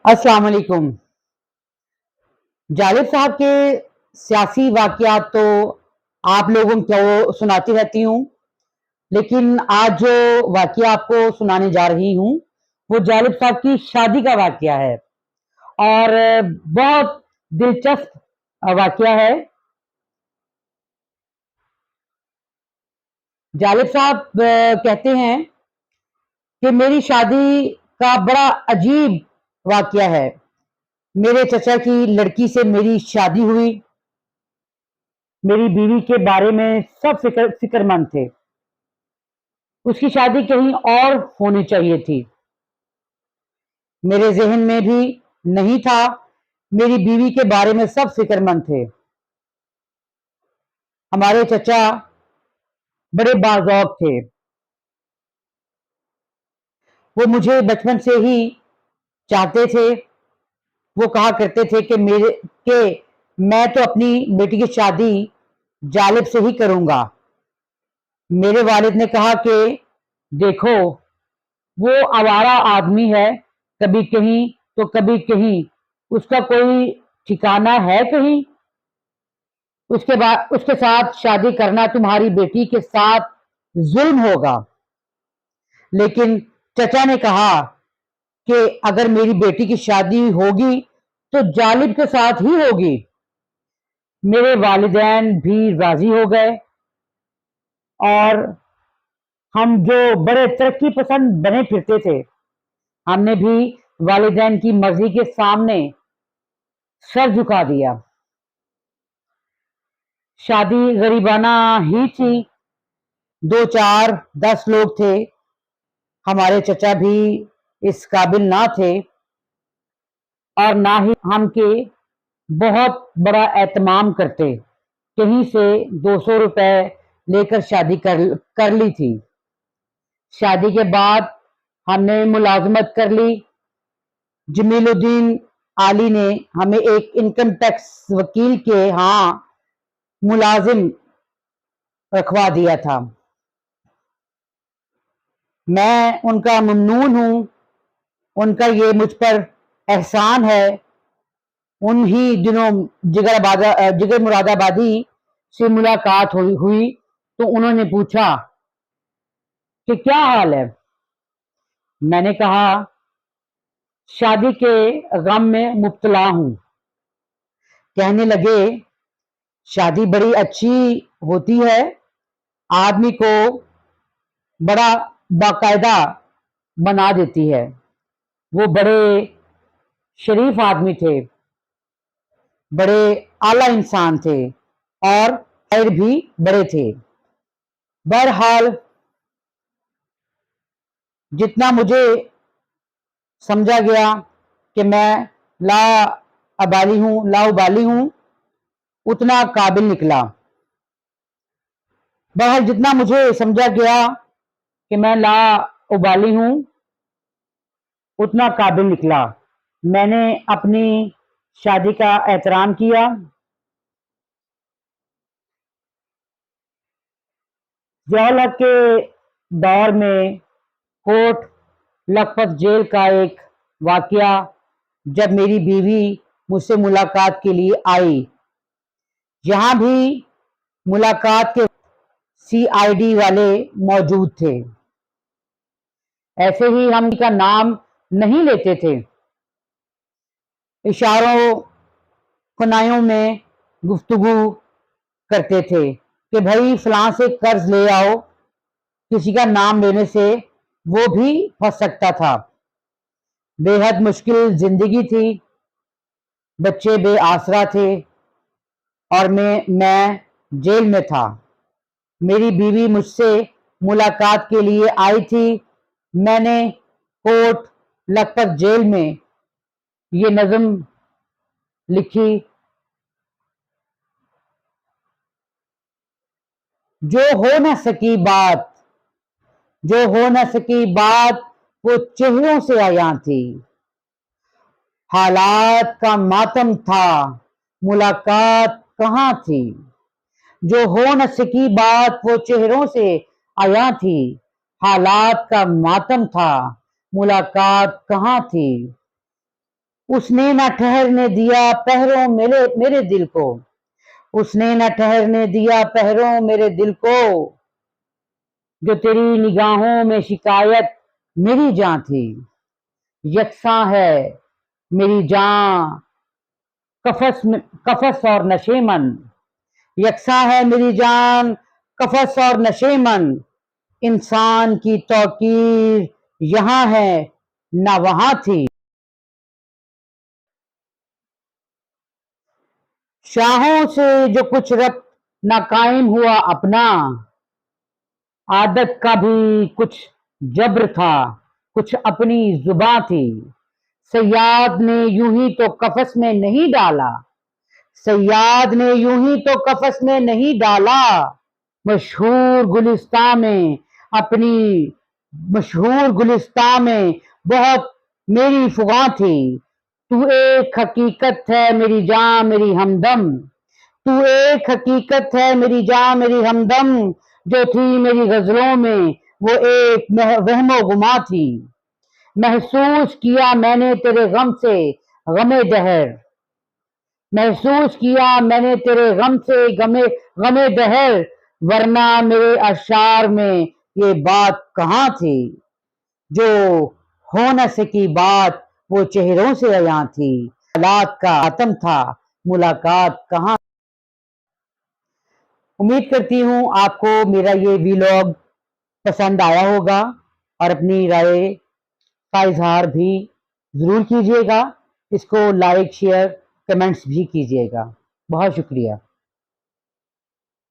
अस्सलाम वालेकुम। जालिब साहब के सियासी वाक़यात तो आप लोगों को सुनाती रहती हूँ, लेकिन आज जो वाक़या आपको सुनाने जा रही हूँ, वो जालिब साहब की शादी का वाक़या है और बहुत दिलचस्प वाक़या है। जालिब साहब कहते हैं कि मेरी शादी का बड़ा अजीब वाक़या है। मेरे चचा की लड़की से मेरी शादी हुई। मेरी बीवी के बारे में सब फ़िक्रमंद थे। उसकी शादी कहीं और होनी चाहिए थी। मेरे ज़हन में भी नहीं था। मेरी बीवी के बारे में सब फ़िक्रमंद थे। हमारे चचा बड़े बाज़ौक़ थे। वो मुझे बचपन से ही चाहते थे। वो कहा करते थे कि मैं तो अपनी बेटी की शादी जालिब से ही करूँगा। मेरे वालिद ने कहा कि देखो, वो आवारा आदमी है, कभी कहीं तो कभी कहीं, उसका कोई ठिकाना है कहीं? उसके साथ शादी करना तुम्हारी बेटी के साथ जुल्म होगा। लेकिन चचा ने कहा कि अगर मेरी बेटी की शादी होगी तो जालिब के साथ ही होगी। मेरे वालिदैन भी राजी हो गए और हम जो बड़े तरक्की पसंद बने फिरते थे, हमने भी वालिदैन की मर्जी के सामने सर झुका दिया। शादी गरीबाना ही थी। 2 4 10 लोग थे। हमारे चचा भी इस काबिल ना थे और ना ही हम के बहुत बड़ा एहतमाम करते। कहीं से 200 रुपए लेकर शादी कर ली थी। शादी के बाद हमने मुलाजमत कर ली। जमीलुद्दीन आली ने हमें एक इनकम टैक्स वकील के यहाँ मुलाजिम रखवा दिया था। मैं उनका ममनून हूँ। उनका ये मुझ पर एहसान है। उन्हीं दिनों जिगर मुरादाबादी से मुलाकात हुई तो उन्होंने पूछा कि क्या हाल है। मैंने कहा शादी के गम में मुब्तला हूँ। कहने लगे शादी बड़ी अच्छी होती है, आदमी को बड़ा बाकायदा बना देती है। वो बड़े शरीफ आदमी थे, बड़े आला इंसान थे और खैर भी बड़े थे। बहरहाल जितना मुझे समझा गया कि मैं लाउबाली हूँ, उतना काबिल निकला। बहरहाल जितना मुझे समझा गया कि मैं लाउबाली हूँ, उतना काबिल निकला। मैंने अपनी शादी का एहतराम किया। ज़ियाउल हक के दौर में कोट लखपत जेल का एक वाक़या, जब मेरी बीवी मुझसे मुलाकात के लिए आई। यहाँ भी मुलाकात के सीआईडी वाले मौजूद थे। ऐसे ही हम का नाम नहीं लेते थे। इशारों कनायों में गुफ्तगू करते थे कि भाई फलां से कर्ज ले आओ। किसी का नाम लेने से वो भी फंस सकता था। बेहद मुश्किल जिंदगी थी। बच्चे बेआसरा थे और मैं जेल में था। मेरी बीवी मुझसे मुलाकात के लिए आई थी। मैंने कोट लखपत जेल में ये नज़म लिखी। जो हो न सकी बात, जो हो न सकी बात, वो चेहरों से आया थी। हालात का मातम था, मुलाकात कहाँ थी। जो हो न सकी बात वो चेहरों से आया थी। हालात का मातम था, मुलाकात कहाँ थी। उसने न ठहरने दिया पहरों मेरे दिल को, उसने न ठहरने दिया पहरों मेरे दिल को, जो तेरी निगाहों में शिकायत मेरी जान थी। यकसां है मेरी जान कफस और नशेमन, यकसां है मेरी जान कफस और नशेमन, इंसान की तौकीर यहाँ है ना वहां थी। शाहों से जो कुछ रब्त ना कायम हुआ अपना, आदत का भी कुछ जब्र था, कुछ अपनी जुबां थी। सयाद ने यूं ही तो कफस में नहीं डाला, सयाद ने यूं ही तो कफस में नहीं डाला, मशहूर गुलिस्तां में अपनी मशहूर गुलिस्तां में बहुत मेरी फुगा थी। तू एक हकीकत है मेरी जान मेरी हमदम, तू एक हकीकत है मेरी जान मेरी हमदम, जो थी मेरी गजलों में वो एक वहमो गुमा थी। महसूस किया मैंने तेरे गम से गमे दहर, महसूस किया मैंने तेरे गम से गमे दहर, वरना मेरे अशार में ये बात कहाँ थी। जो हो न सकी बात वो चेहरों से अयां थी, हालात का आतम था मुलाकात कहाँ। उम्मीद करती हूँ आपको मेरा ये वीलॉग पसंद आया होगा और अपनी राय का इजहार भी ज़रूर कीजिएगा। इसको लाइक शेयर कमेंट्स भी कीजिएगा। बहुत शुक्रिया।